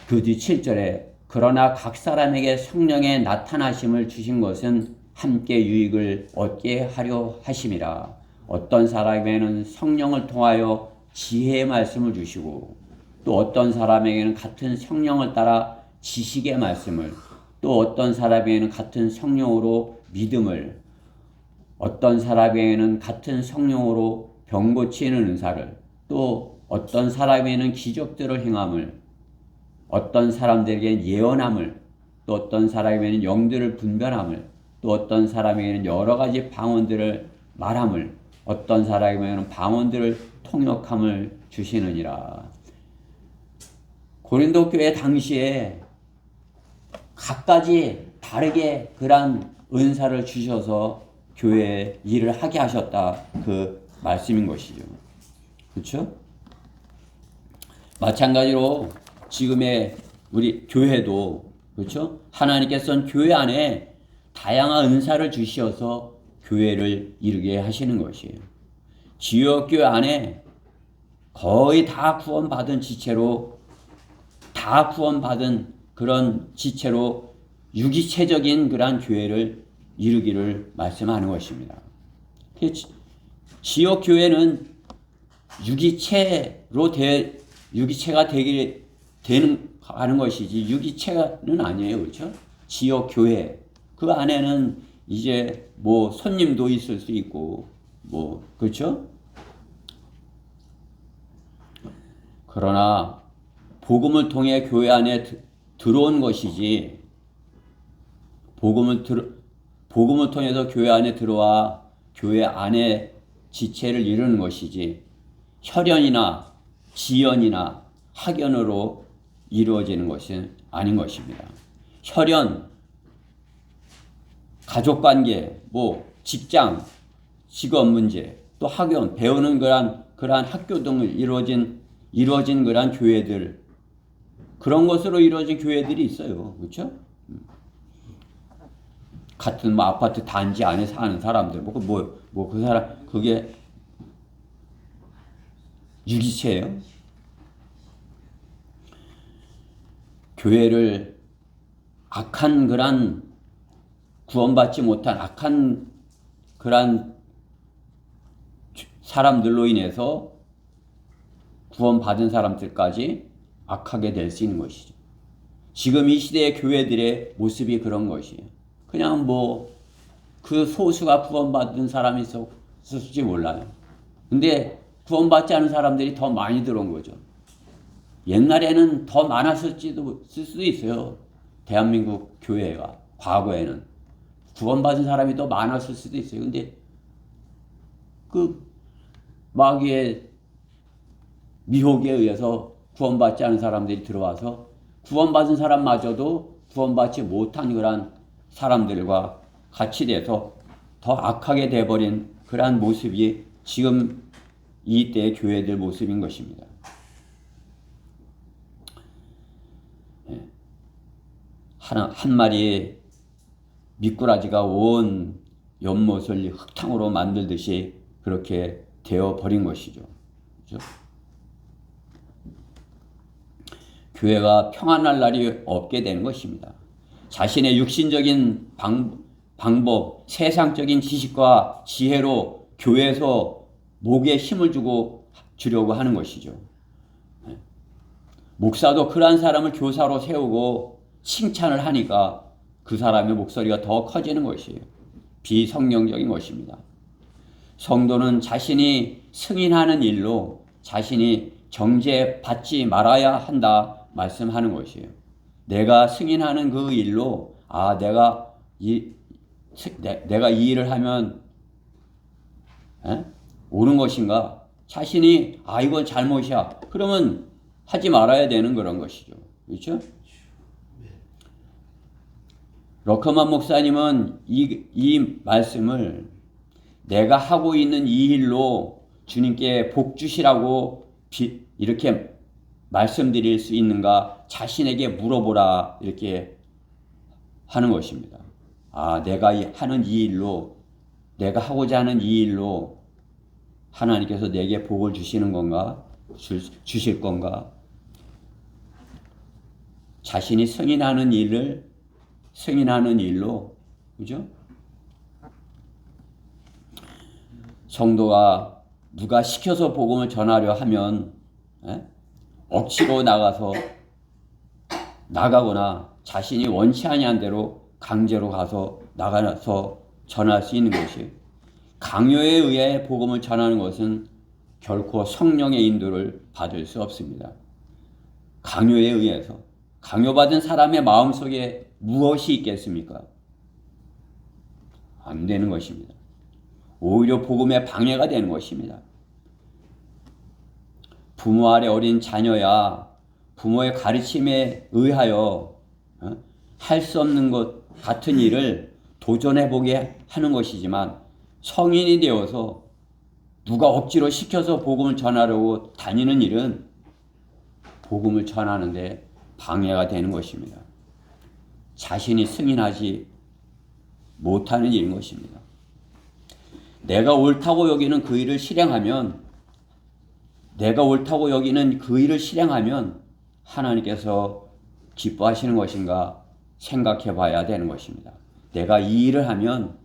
그 뒤 7절에 그러나 각 사람에게 성령의 나타나심을 주신 것은 함께 유익을 얻게 하려 하심이라. 어떤 사람에게는 성령을 통하여 지혜의 말씀을 주시고 또 어떤 사람에게는 같은 성령을 따라 지식의 말씀을, 또 어떤 사람에게는 같은 성령으로 믿음을, 어떤 사람에게는 같은 성령으로 병 고치는 은사를, 또 어떤 사람에게는 기적들을 행함을, 어떤 사람들에게는 예언함을, 또 어떤 사람에게는 영들을 분별함을, 또 어떤 사람에게는 여러 가지 방언들을 말함을, 어떤 사람에게는 방언들을 통역함을 주시느니라. 고린도 교회 당시에 각가지 다르게 그러한 은사를 주셔서 교회에 일을 하게 하셨다 그 말씀인 것이죠. 그렇죠? 마찬가지로 지금의 우리 교회도 그렇죠? 하나님께서는 교회 안에 다양한 은사를 주셔서 교회를 이루게 하시는 것이에요. 지역교회 안에 거의 다 구원받은 지체로 다 구원받은 그런 지체로 유기체적인 그러한 교회를 이루기를 말씀하는 것입니다. 지역교회는 유기체가 하는 것이지 유기체는 아니에요. 그렇죠? 지역 교회 그 안에는 이제 뭐 손님도 있을 수 있고 뭐 그렇죠? 그러나 복음을 통해 교회 안에 들어온 것이지 복음을 통해서 교회 안에 들어와 교회 안에 지체를 이루는 것이지 혈연이나 지연이나 학연으로 이루어지는 것은 아닌 것입니다. 혈연, 가족관계, 뭐 직장, 직업 문제, 또 학연, 배우는 그러한 학교 등을 이루어진 그러한 교회들 그런 것으로 이루어진 교회들이 있어요. 그렇죠? 같은 뭐 아파트 단지 안에 사는 사람들 그 사람 그게 유기체예요. 교회를 악한 그런 구원받지 못한 악한 그런 사람들로 인해서 구원받은 사람들까지 악하게 될 수 있는 것이죠. 지금 이 시대의 교회들의 모습이 그런 것이에요. 그냥 뭐 그 소수가 구원받은 사람이 있을지 몰라요. 근데 구원받지 않은 사람들이 더 많이 들어온 거죠. 옛날에는 더 많았을 수도 있어요. 대한민국 교회가 과거에는 구원받은 사람이 더 많았을 수도 있어요. 근데 그 마귀의 미혹에 의해서 구원받지 않은 사람들이 들어와서 구원받은 사람마저도 구원받지 못한 그런 사람들과 같이 돼서 더 악하게 돼버린 그러한 모습이 지금 이때의 교회들 모습인 것입니다. 한 마리의 미꾸라지가 온 연못을 흙탕으로 만들듯이 그렇게 되어버린 것이죠. 그렇죠? 교회가 평안할 날이 없게 되는 것입니다. 자신의 육신적인 방법, 세상적인 지식과 지혜로 교회에서 목에 힘을 주려고 하는 것이죠. 목사도 그러한 사람을 교사로 세우고 칭찬을 하니까 그 사람의 목소리가 더 커지는 것이에요. 비성경적인 것입니다. 성도는 자신이 승인하는 일로 자신이 정죄받지 말아야 한다 말씀하는 것이에요. 내가 승인하는 그 일로 내가 이 일을 하면 옳은 것인가? 자신이 이건 잘못이야. 그러면 하지 말아야 되는 그런 것이죠. 그렇죠? 러커만 목사님은 이 말씀을 내가 하고 있는 이 일로 주님께 복 주시라고 이렇게 말씀드릴 수 있는가 자신에게 물어보라 이렇게 하는 것입니다. 내가 하는 이 일로 내가 하고자 하는 이 일로 하나님께서 내게 복을 주시는 건가? 주실 건가? 자신이 승인하는 일로 그죠? 성도가 누가 시켜서 복음을 전하려 하면 억지로 나가거나 자신이 원치 아니한 대로 강제로 나가서 전할 수 있는 것이 강요에 의해 복음을 전하는 것은 결코 성령의 인도를 받을 수 없습니다. 강요에 의해서 강요받은 사람의 마음속에 무엇이 있겠습니까? 안 되는 것입니다. 오히려 복음의 방해가 되는 것입니다. 부모 아래 어린 자녀야 부모의 가르침에 의하여 할 수 없는 것 같은 일을 도전해보게 하는 것이지만 성인이 되어서 누가 억지로 시켜서 복음을 전하려고 다니는 일은 복음을 전하는데 방해가 되는 것입니다. 자신이 승인하지 못하는 일인 것입니다. 내가 옳다고 여기는 그 일을 실행하면 하나님께서 기뻐하시는 것인가 생각해 봐야 되는 것입니다. 내가 이 일을 하면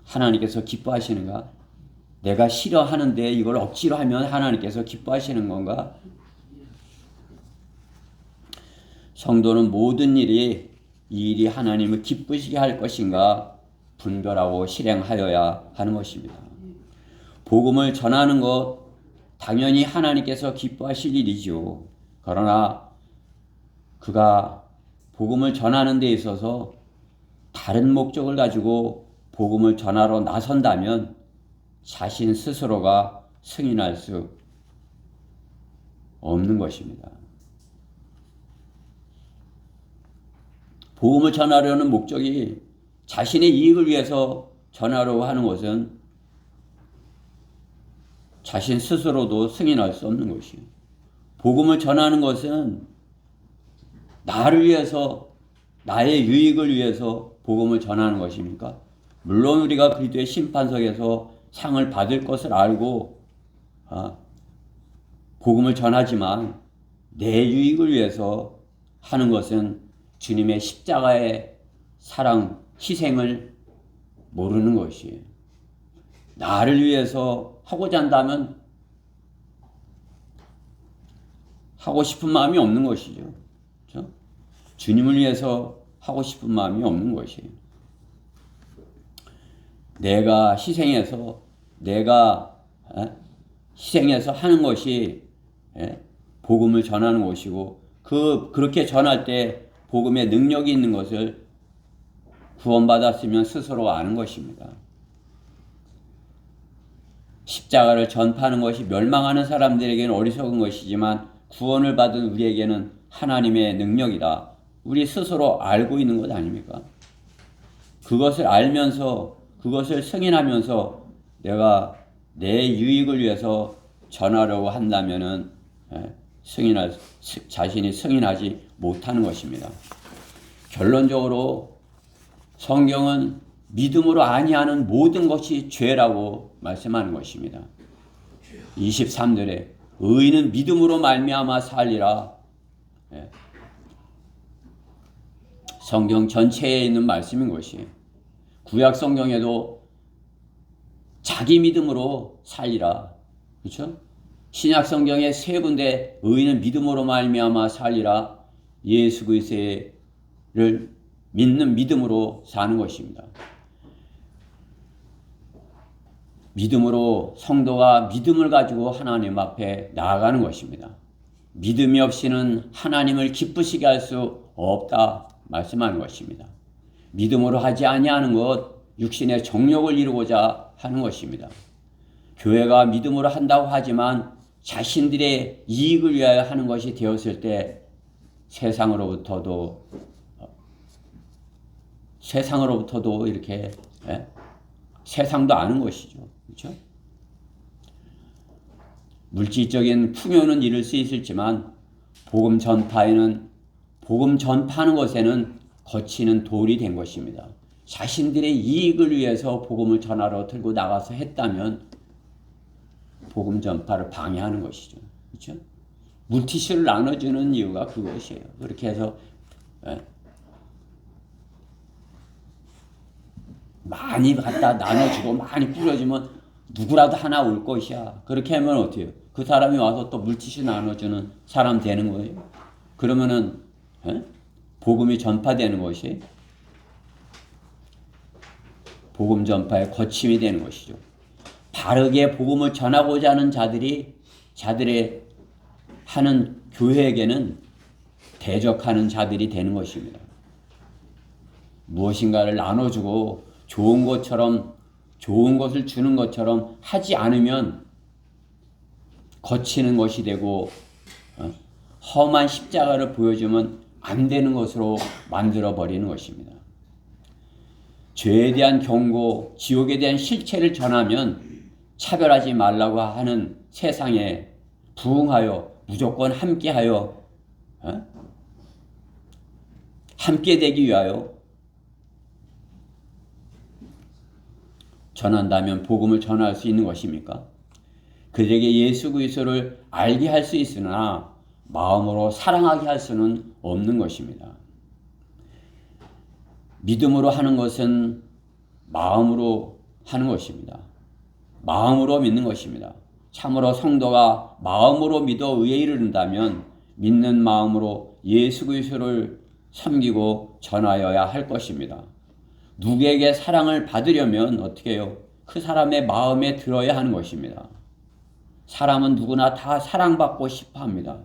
하나님께서 기뻐하시는가? 내가 싫어하는데 이걸 억지로 하면 하나님께서 기뻐하시는 건가? 성도는 모든 일이 이 일이 하나님을 기쁘시게 할 것인가 분별하고 실행하여야 하는 것입니다. 복음을 전하는 것 당연히 하나님께서 기뻐하실 일이죠. 그러나 그가 복음을 전하는 데 있어서 다른 목적을 가지고 복음을 전하러 나선다면 자신 스스로가 승인할 수 없는 것입니다. 복음을 전하려는 목적이 자신의 이익을 위해서 전하려고 하는 것은 자신 스스로도 승인할 수 없는 것이에요. 복음을 전하는 것은 나를 위해서, 나의 유익을 위해서 복음을 전하는 것입니까? 물론 우리가 그리스도의 심판석에서 상을 받을 것을 알고 복음을 전하지만 내 유익을 위해서 하는 것은 주님의 십자가의 사랑, 희생을 모르는 것이에요. 나를 위해서 하고자 한다면 하고 싶은 마음이 없는 것이죠. 그렇죠? 주님을 위해서 하고 싶은 마음이 없는 것이에요. 내가 희생해서 하는 것이 복음을 전하는 것이고 그렇게 전할 때 복음의 능력이 있는 것을 구원받았으면 스스로 아는 것입니다. 십자가를 전파하는 것이 멸망하는 사람들에게는 어리석은 것이지만 구원을 받은 우리에게는 하나님의 능력이다. 우리 스스로 알고 있는 것 아닙니까? 그것을 알면서 그것을 승인하면서 내가 내 유익을 위해서 전하려고 한다면은 자신이 승인하지 못하는 것입니다. 결론적으로 성경은 믿음으로 아니하는 모든 것이 죄라고 말씀하는 것입니다. 23절에 의인은 믿음으로 말미암아 살리라. 성경 전체에 있는 말씀인 것이에요. 구약 성경에도 자기 믿음으로 살리라. 그렇죠? 신약 성경에 세 군데 의인은 믿음으로 말미암아 살리라. 예수 그리스도를 믿는 믿음으로 사는 것입니다. 믿음으로 성도가 믿음을 가지고 하나님 앞에 나아가는 것입니다. 믿음이 없이는 하나님을 기쁘시게 할 수 없다 말씀하는 것입니다. 믿음으로 하지 아니하는 것, 육신의 정욕을 이루고자 하는 것입니다. 교회가 믿음으로 한다고 하지만 자신들의 이익을 위하여 하는 것이 되었을 때 세상으로부터도 이렇게 세상도 아는 것이죠. 그렇죠? 물질적인 풍요는 이룰 수 있을지만 복음 전파하는 것에는 거치는 돌이 된 것입니다. 자신들의 이익을 위해서 복음을 전하러 들고 나가서 했다면 복음 전파를 방해하는 것이죠. 그렇죠? 물티슈를 나눠주는 이유가 그것이에요. 그렇게 해서 많이 갖다 나눠주고 많이 뿌려주면 누구라도 하나 올 것이야. 그렇게 하면 어때요? 그 사람이 와서 또 물티슈 나눠주는 사람 되는 거예요. 그러면은 복음이 전파되는 것이 복음 전파의 거침이 되는 것이죠. 바르게 복음을 전하고자 하는 자들의 하는 교회에게는 대적하는 자들이 되는 것입니다. 무엇인가를 나눠주고 좋은 것을 주는 것처럼 하지 않으면 거치는 것이 되고 험한 십자가를 보여주면 안 되는 것으로 만들어버리는 것입니다. 죄에 대한 경고, 지옥에 대한 실체를 전하면 차별하지 말라고 하는 세상에 부응하여 무조건 함께하여 함께 되기 위하여 전한다면 복음을 전할 수 있는 것입니까? 그들에게 예수 그리스도를 알게 할 수 있으나 마음으로 사랑하게 할 수는 없는 것입니다. 믿음으로 하는 것은 마음으로 하는 것입니다. 마음으로 믿는 것입니다. 참으로 성도가 마음으로 믿어 의에 이르른다면 믿는 마음으로 예수 그리스도를 섬기고 전하여야 할 것입니다. 누구에게 사랑을 받으려면 어떻게 해요? 그 사람의 마음에 들어야 하는 것입니다. 사람은 누구나 다 사랑받고 싶어 합니다.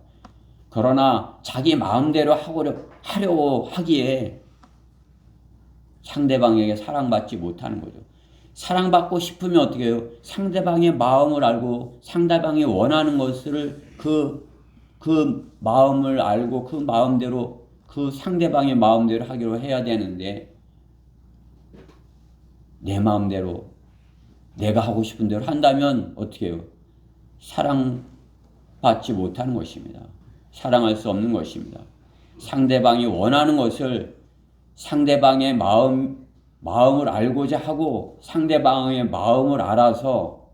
그러나 자기 마음대로 하려고 하기에 상대방에게 사랑받지 못하는 거죠. 사랑받고 싶으면 어떻게 해요? 상대방의 마음을 알고 상대방이 원하는 것을 그 마음을 알고 그 마음대로 그 상대방의 마음대로 하기로 해야 되는데 내 마음대로 내가 하고 싶은 대로 한다면 어떻게 해요? 사랑받지 못하는 것입니다. 사랑할 수 없는 것입니다. 상대방이 원하는 것을 상대방의 마음을 알고자 하고 상대방의 마음을 알아서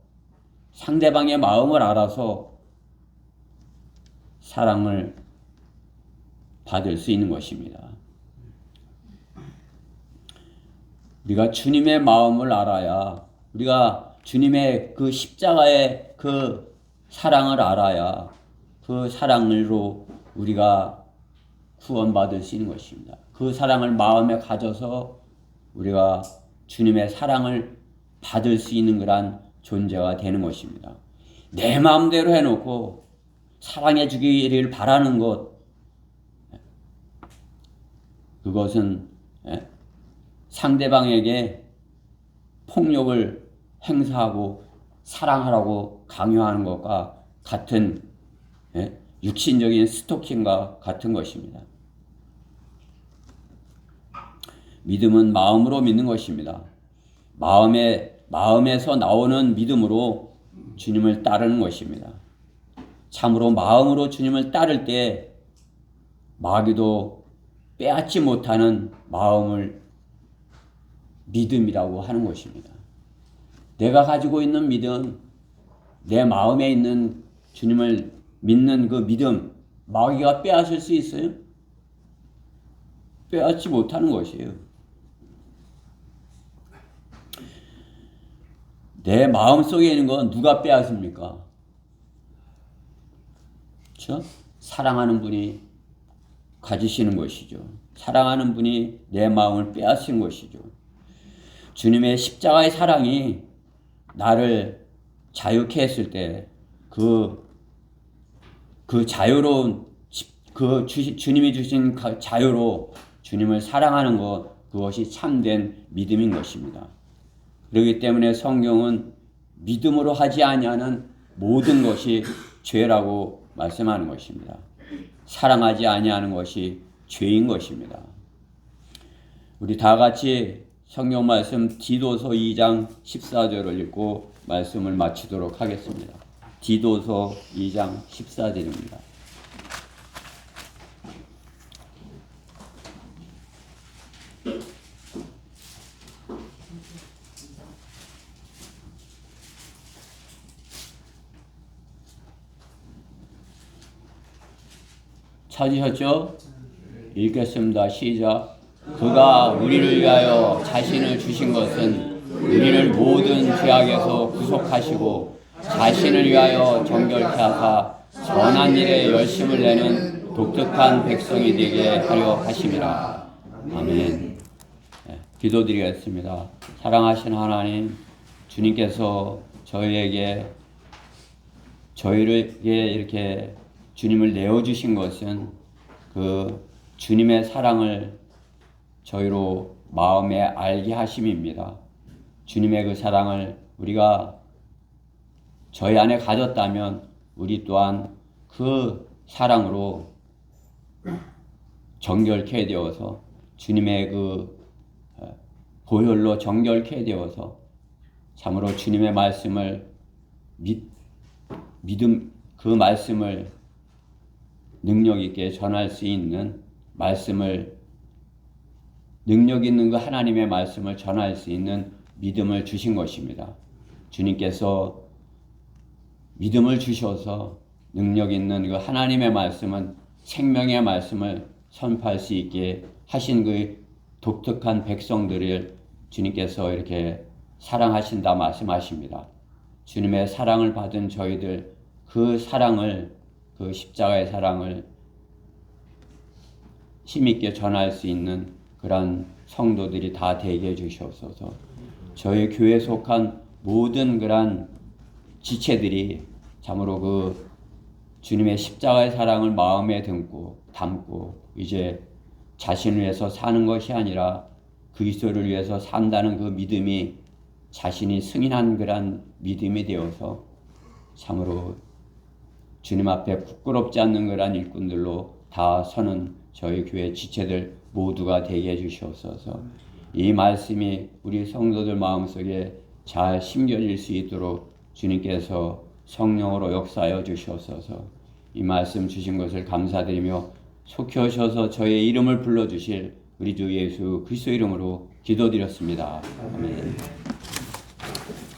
사랑을 받을 수 있는 것입니다. 우리가 주님의 마음을 알아야, 우리가 주님의 그 십자가의 그 사랑을 알아야 그 사랑으로 우리가 구원받을 수 있는 것입니다. 그 사랑을 마음에 가져서 우리가 주님의 사랑을 받을 수 있는 그런 존재가 되는 것입니다. 내 마음대로 해놓고 사랑해 주기를 바라는 것, 그것은 상대방에게 폭력을 행사하고 사랑하라고 강요하는 것과 같은 육신적인 스토킹과 같은 것입니다. 믿음은 마음으로 믿는 것입니다. 마음에서 나오는 믿음으로 주님을 따르는 것입니다. 참으로 마음으로 주님을 따를 때 마귀도 빼앗지 못하는 마음을 믿음이라고 하는 것입니다. 내가 가지고 있는 믿음, 내 마음에 있는 주님을 믿는 그 믿음, 마귀가 빼앗을 수 있어요? 빼앗지 못하는 것이에요. 내 마음속에 있는 건 누가 빼앗습니까? 그렇죠? 사랑하는 분이 가지시는 것이죠. 사랑하는 분이 내 마음을 빼앗은 것이죠. 주님의 십자가의 사랑이 나를 자유케 했을 때 그 자유로운 주님이 주신 자유로 주님을 사랑하는 것, 그것이 참된 믿음인 것입니다. 그렇기 때문에 성경은 믿음으로 하지 아니하는 모든 것이 죄라고 말씀하는 것입니다. 사랑하지 아니하는 것이 죄인 것입니다. 우리 다 같이 성경 말씀 디도서 2장 14절을 읽고 말씀을 마치도록 하겠습니다. 디도서 2장 14절입니다. 찾으셨죠? 읽겠습니다. 시작. 그가 우리를 위하여 자신을 주신 것은 우리를 모든 죄악에서 구속하시고 자신을 위하여 정결케 하사 선한 일에 열심을 내는 독특한 백성이 되게 하려 하심이라. 아멘. 기도드리겠습니다. 사랑하신 하나님, 주님께서 저희에게 이렇게 주님을 내어주신 것은 그 주님의 사랑을 저희로 마음에 알게 하심입니다. 주님의 그 사랑을 우리가 저희 안에 가졌다면 우리 또한 그 사랑으로 정결케 되어서 주님의 그 보혈로 정결케 되어서 참으로 주님의 말씀을 그 말씀을 능력 있게 전할 수 있는 능력 있는 그 하나님의 말씀을 전할 수 있는 믿음을 주신 것입니다. 주님께서 믿음을 주셔서 능력 있는 그 하나님의 말씀은 생명의 말씀을 선포할 수 있게 하신 그 독특한 백성들을 주님께서 이렇게 사랑하신다 말씀하십니다. 주님의 사랑을 받은 저희들 그 사랑을, 그 십자가의 사랑을 힘있게 전할 수 있는 그런 성도들이 다 되게 해주시옵소서. 저희 교회에 속한 모든 그런 지체들이 참으로 그 주님의 십자가의 사랑을 마음에 담고 이제 자신을 위해서 사는 것이 아니라 그리스도를 위해서 산다는 그 믿음이 자신이 승인한 그런 믿음이 되어서 참으로 주님 앞에 부끄럽지 않는 그런 일꾼들로 다 서는 저희 교회 지체들 모두가 되게 해주시옵소서. 이 말씀이 우리 성도들 마음속에 잘 심겨질 수 있도록 주님께서 성령으로 역사하여 주시옵소서. 이 말씀 주신 것을 감사드리며 속히 오셔서 저의 이름을 불러주실 우리 주 예수 그리스도 이름으로 기도드렸습니다. 아멘.